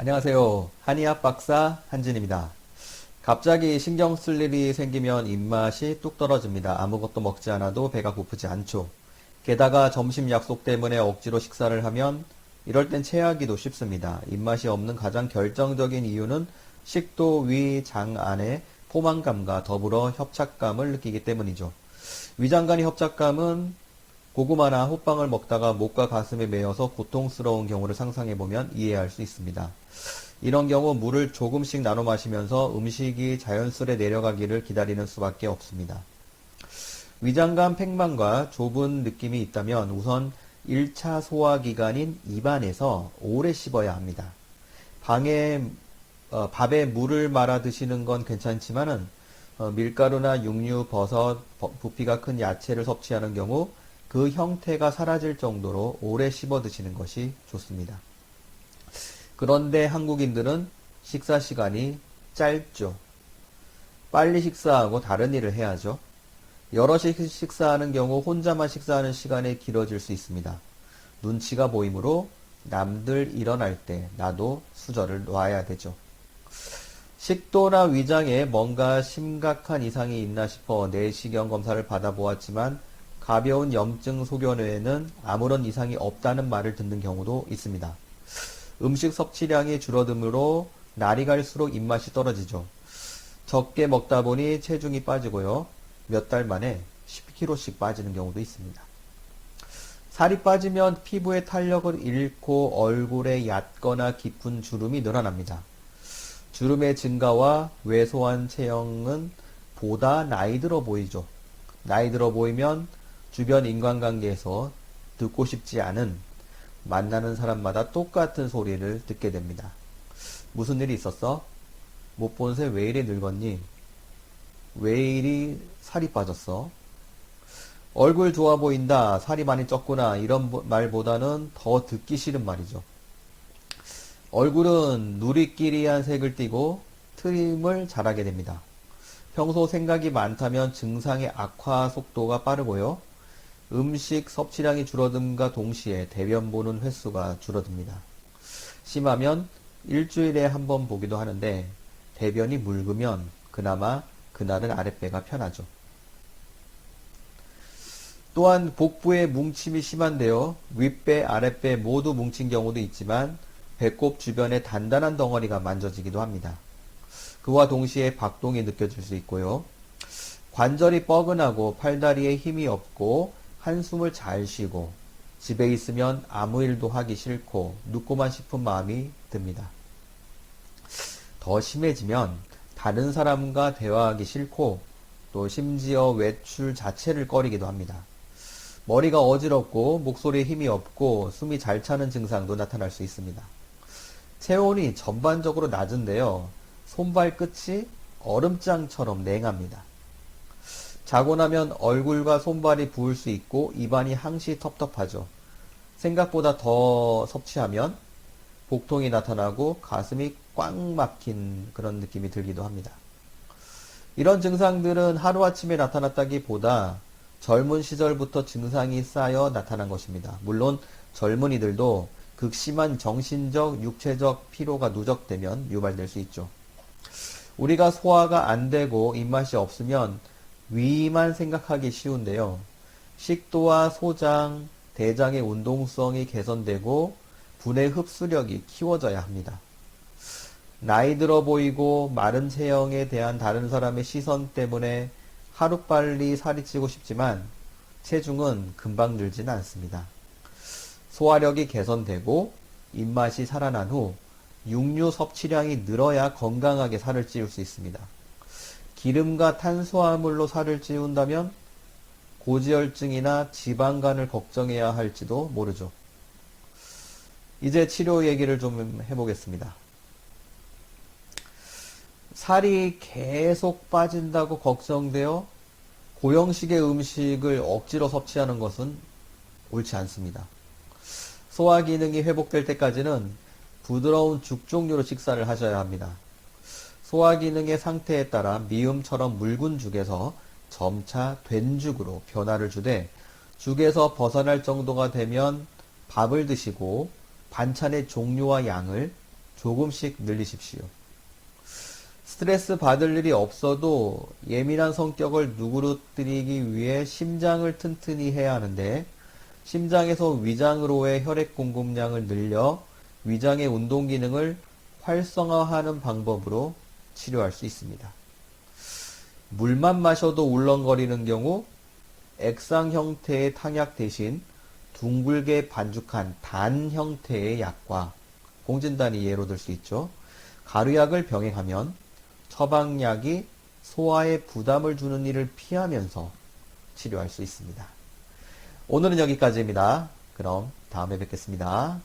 안녕하세요. 한의학 박사 한진입니다. 갑자기 신경 쓸 일이 생기면 입맛이 뚝 떨어집니다. 아무것도 먹지 않아도 배가 고프지 않죠. 게다가 점심 약속 때문에 억지로 식사를 하면 이럴 땐 체하기도 쉽습니다. 입맛이 없는 가장 결정적인 이유는 식도, 위, 장 안에 포만감과 더불어 협착감을 느끼기 때문이죠. 위장 간의 협착감은 고구마나 호빵을 먹다가 목과 가슴에 메어서 고통스러운 경우를 상상해보면 이해할 수 있습니다. 이런 경우 물을 조금씩 나눠 마시면서 음식이 자연스레 내려가기를 기다리는 수밖에 없습니다. 위장관 팽만과 좁은 느낌이 있다면 우선 1차 소화기관인 입안에서 오래 씹어야 합니다. 밥에 물을 말아 드시는 건 괜찮지만은 밀가루나 육류, 버섯, 부피가 큰 야채를 섭취하는 경우 그 형태가 사라질 정도로 오래 씹어 드시는 것이 좋습니다. 그런데 한국인들은 식사 시간이 짧죠. 빨리 식사하고 다른 일을 해야죠. 여럿이 식사하는 경우 혼자만 식사하는 시간이 길어질 수 있습니다. 눈치가 보이므로 남들 일어날 때 나도 수저를 놔야 되죠. 식도나 위장에 뭔가 심각한 이상이 있나 싶어 내시경 검사를 받아보았지만 가벼운 염증 소견외에는 아무런 이상이 없다는 말을 듣는 경우도 있습니다. 음식 섭취량이 줄어들므로 날이 갈수록 입맛이 떨어지죠. 적게 먹다 보니 체중이 빠지고요. 몇 달 만에 10kg씩 빠지는 경우도 있습니다. 살이 빠지면 피부의 탄력을 잃고 얼굴에 얕거나 깊은 주름이 늘어납니다. 주름의 증가와 왜소한 체형은 보다 나이 들어 보이죠. 나이 들어 보이면 주변 인간관계에서 듣고 싶지 않은 만나는 사람마다 똑같은 소리를 듣게 됩니다. 무슨 일이 있었어? 못 본 새 왜 이리 늙었니? 왜 이리 살이 빠졌어? 얼굴 좋아 보인다, 살이 많이 쪘구나 이런 말보다는 더 듣기 싫은 말이죠. 얼굴은 누리끼리한 색을 띠고 트림을 잘하게 됩니다. 평소 생각이 많다면 증상의 악화 속도가 빠르고요. 음식 섭취량이 줄어듦과 동시에 대변 보는 횟수가 줄어듭니다. 심하면 일주일에 한 번 보기도 하는데 대변이 묽으면 그나마 그날은 아랫배가 편하죠. 또한 복부에 뭉침이 심한데요. 윗배, 아랫배 모두 뭉친 경우도 있지만 배꼽 주변에 단단한 덩어리가 만져지기도 합니다. 그와 동시에 박동이 느껴질 수 있고요. 관절이 뻐근하고 팔다리에 힘이 없고 한숨을 잘 쉬고 집에 있으면 아무 일도 하기 싫고 눕고만 싶은 마음이 듭니다. 더 심해지면 다른 사람과 대화하기 싫고 또 심지어 외출 자체를 꺼리기도 합니다. 머리가 어지럽고 목소리에 힘이 없고 숨이 잘 차는 증상도 나타날 수 있습니다. 체온이 전반적으로 낮은데요. 손발 끝이 얼음장처럼 냉합니다. 자고 나면 얼굴과 손발이 부을 수 있고 입안이 항시 텁텁하죠. 생각보다 더 섭취하면 복통이 나타나고 가슴이 꽉 막힌 그런 느낌이 들기도 합니다. 이런 증상들은 하루아침에 나타났다기보다 젊은 시절부터 증상이 쌓여 나타난 것입니다. 물론 젊은이들도 극심한 정신적, 육체적 피로가 누적되면 유발될 수 있죠. 우리가 소화가 안 되고 입맛이 없으면 위만 생각하기 쉬운데요. 식도와 소장, 대장의 운동성이 개선되고 분해 흡수력이 키워져야 합니다. 나이 들어 보이고 마른 체형에 대한 다른 사람의 시선 때문에 하루빨리 살이 찌고 싶지만 체중은 금방 늘지는 않습니다. 소화력이 개선되고 입맛이 살아난 후 육류 섭취량이 늘어야 건강하게 살을 찌울 수 있습니다. 기름과 탄수화물로 살을 찌운다면 고지혈증이나 지방간을 걱정해야 할지도 모르죠. 이제 치료 얘기를 좀 해보겠습니다. 살이 계속 빠진다고 걱정되어 고형식의 음식을 억지로 섭취하는 것은 옳지 않습니다. 소화 기능이 회복될 때까지는 부드러운 죽 종류로 식사를 하셔야 합니다. 소화 기능의 상태에 따라 미음처럼 묽은 죽에서 점차 된 죽으로 변화를 주되 죽에서 벗어날 정도가 되면 밥을 드시고 반찬의 종류와 양을 조금씩 늘리십시오. 스트레스 받을 일이 없어도 예민한 성격을 누그러뜨리기 위해 심장을 튼튼히 해야 하는데 심장에서 위장으로의 혈액 공급량을 늘려 위장의 운동 기능을 활성화하는 방법으로 치료할 수 있습니다. 물만 마셔도 울렁거리는 경우 액상 형태의 탕약 대신 둥글게 반죽한 단 형태의 약과 공진단이 예로 들 수 있죠. 가루약을 병행하면 처방약이 소화에 부담을 주는 일을 피하면서 치료할 수 있습니다. 오늘은 여기까지입니다. 그럼 다음에 뵙겠습니다.